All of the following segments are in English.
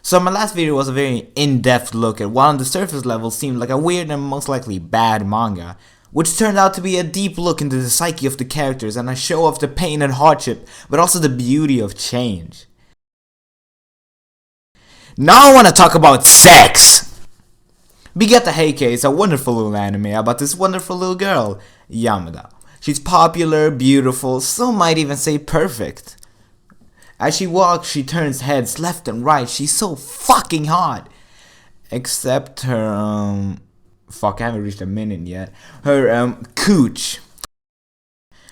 So my last video was a very in-depth look at what on the surface level seemed like a weird and most likely bad manga, which turned out to be a deep look into the psyche of the characters and a show of the pain and hardship, but also the beauty of change. Now I want to talk about sex! B-gata H-kei is a wonderful little anime about this wonderful little girl, Yamada. She's popular, beautiful, some might even say perfect. As she walks, she turns heads left and right. She's so fucking hot. Except her, fuck, I haven't reached a minute yet. Her, cooch.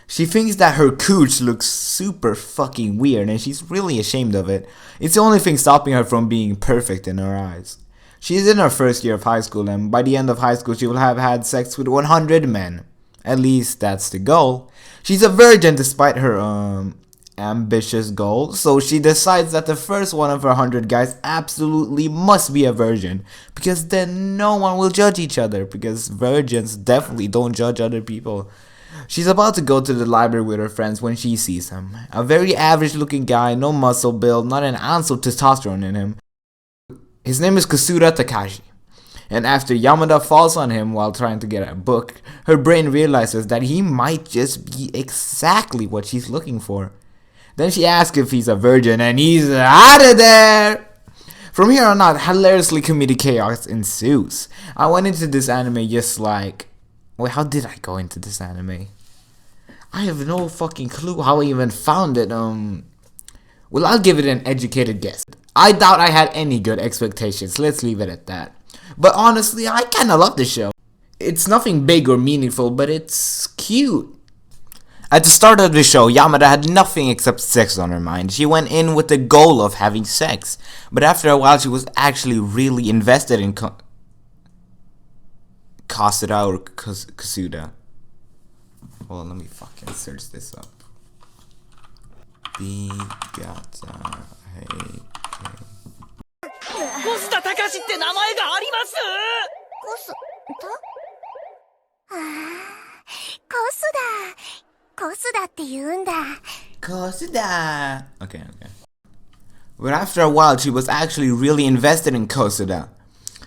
She thinks that her cooch looks super fucking weird and she's really ashamed of it. It's the only thing stopping her from being perfect in her eyes. She's in her first year of high school and by the end of high school she will have had sex with 100 men. At least that's the goal. She's a virgin despite her, ambitious goal, so she decides that the first one of her 100 guys absolutely must be a virgin, because then no one will judge each other, because virgins definitely don't judge other people. She's about to go to the library with her friends when she sees him. A very average looking guy, no muscle build, not an ounce of testosterone in him. His name is Kusura Takashi. And after Yamada falls on him while trying to get a book, her brain realizes that he might just be exactly what she's looking for. Then she asks if he's a virgin and he's out of there! From here on out, hilariously comedic chaos ensues. I went into this anime just like... Wait, how did I go into this anime? I have no fucking clue how I even found it. Well, I'll give it an educated guess. I doubt I had any good expectations, let's leave it at that. But honestly, I kinda love the show. It's nothing big or meaningful, but it's cute. At the start of the show, Yamada had nothing except sex on her mind. She went in with the goal of having sex, but after a while she was actually really invested in Kasuda or Kasuda. Well, let me fucking search this up. B-gata H-kei. コスタタカシって名前があります。コスタ？ああ、コスだ。コスだって言うんだ。Kosuda. Okay. But after a while, she was actually really invested in Kosuda.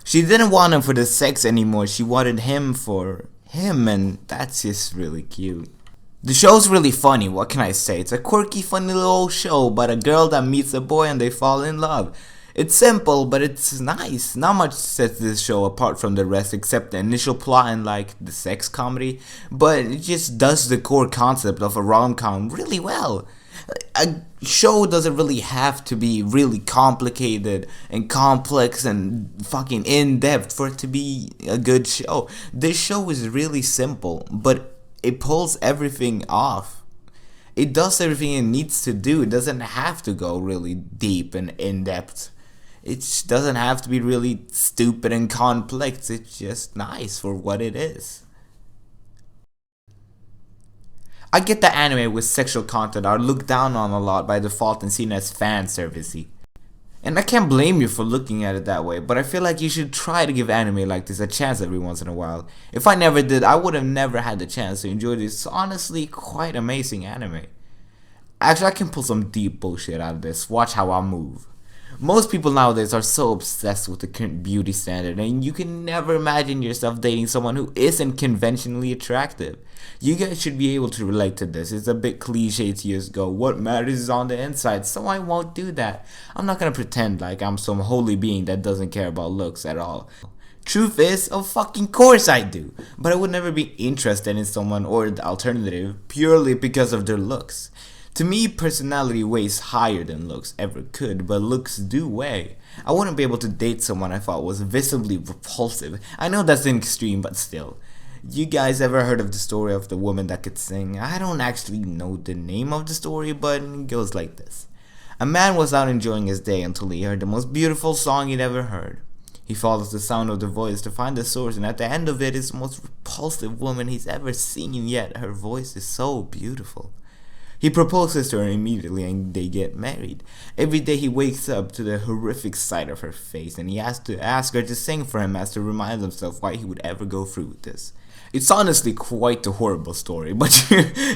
She didn't want him for the sex anymore. She wanted him for him, and that's just really cute. The show's really funny, what can I say? It's a quirky, funny little show about a girl that meets a boy and they fall in love. It's simple, but it's nice. Not much sets this show apart from the rest except the initial plot and like the sex comedy, but it just does the core concept of a rom-com really well. A show doesn't really have to be really complicated and complex and fucking in-depth for it to be a good show. This show is really simple, but it pulls everything off. It does everything it needs to do. It doesn't have to go really deep and in-depth. It doesn't have to be really stupid and complex. It's just nice for what it is. I get that anime with sexual content are looked down on a lot by default and seen as fan servicey. And I can't blame you for looking at it that way, but I feel like you should try to give anime like this a chance every once in a while. If I never did, I would have never had the chance to enjoy this honestly quite amazing anime. Actually, I can pull some deep bullshit out of this. Watch how I move. Most people nowadays are so obsessed with the current beauty standard, and you can never imagine yourself dating someone who isn't conventionally attractive. You guys should be able to relate to this. It's a bit cliche to just go, what matters is on the inside, so I won't do that. I'm not gonna pretend like I'm some holy being that doesn't care about looks at all. Truth is, of fucking course I do. But I would never be interested in someone or the alternative purely because of their looks. To me, personality weighs higher than looks ever could, but looks do weigh. I wouldn't be able to date someone I thought was visibly repulsive. I know that's an extreme, but still. You guys ever heard of the story of the woman that could sing? I don't actually know the name of the story, but it goes like this. A man was out enjoying his day until he heard the most beautiful song he'd ever heard. He follows the sound of the voice to find the source, and at the end of it is the most repulsive woman he's ever seen, yet her voice is so beautiful. He proposes to her immediately and they get married. Every day he wakes up to the horrific sight of her face and he has to ask her to sing for him as to remind himself why he would ever go through with this. It's honestly quite a horrible story, but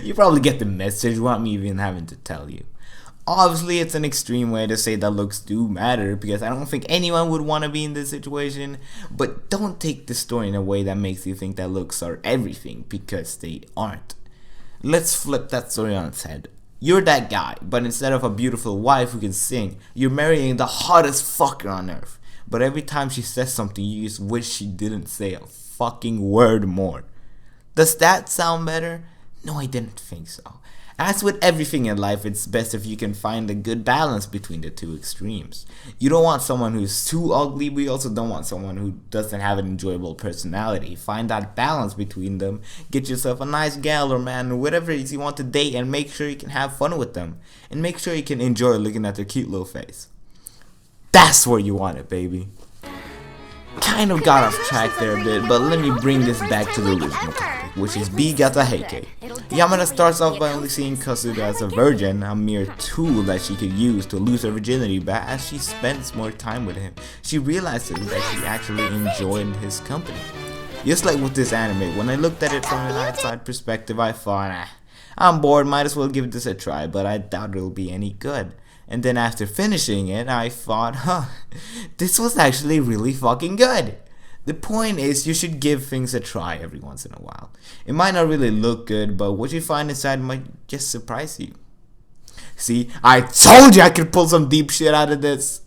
you probably get the message without me even having to tell you. Obviously, it's an extreme way to say that looks do matter, because I don't think anyone would want to be in this situation, but don't take the story in a way that makes you think that looks are everything, because they aren't. Let's flip that story on its head. You're that guy, but instead of a beautiful wife who can sing, you're marrying the hottest fucker on earth. But every time she says something, you just wish she didn't say a fucking word more. Does that sound better? No, I didn't think so. As with everything in life, it's best if you can find a good balance between the two extremes. You don't want someone who's too ugly, but you also don't want someone who doesn't have an enjoyable personality. Find that balance between them. Get yourself a nice gal or man or whatever it is you want to date, and make sure you can have fun with them. And make sure you can enjoy looking at their cute little face. That's where you want it, baby. Kind of got off track there a bit, but let me bring this back to the original topic, which is B-gata H-kei. Yamada starts off by only seeing Kasuga as a virgin, a mere tool that she could use to lose her virginity, but as she spends more time with him, she realizes that she actually enjoyed his company. Just like with this anime, when I looked at it from an outside perspective, I thought, I'm bored, might as well give this a try, but I doubt it'll be any good. And then after finishing it, I thought, this was actually really fucking good. The point is, you should give things a try every once in a while. It might not really look good, but what you find inside might just surprise you. See, I told you I could pull some deep shit out of this.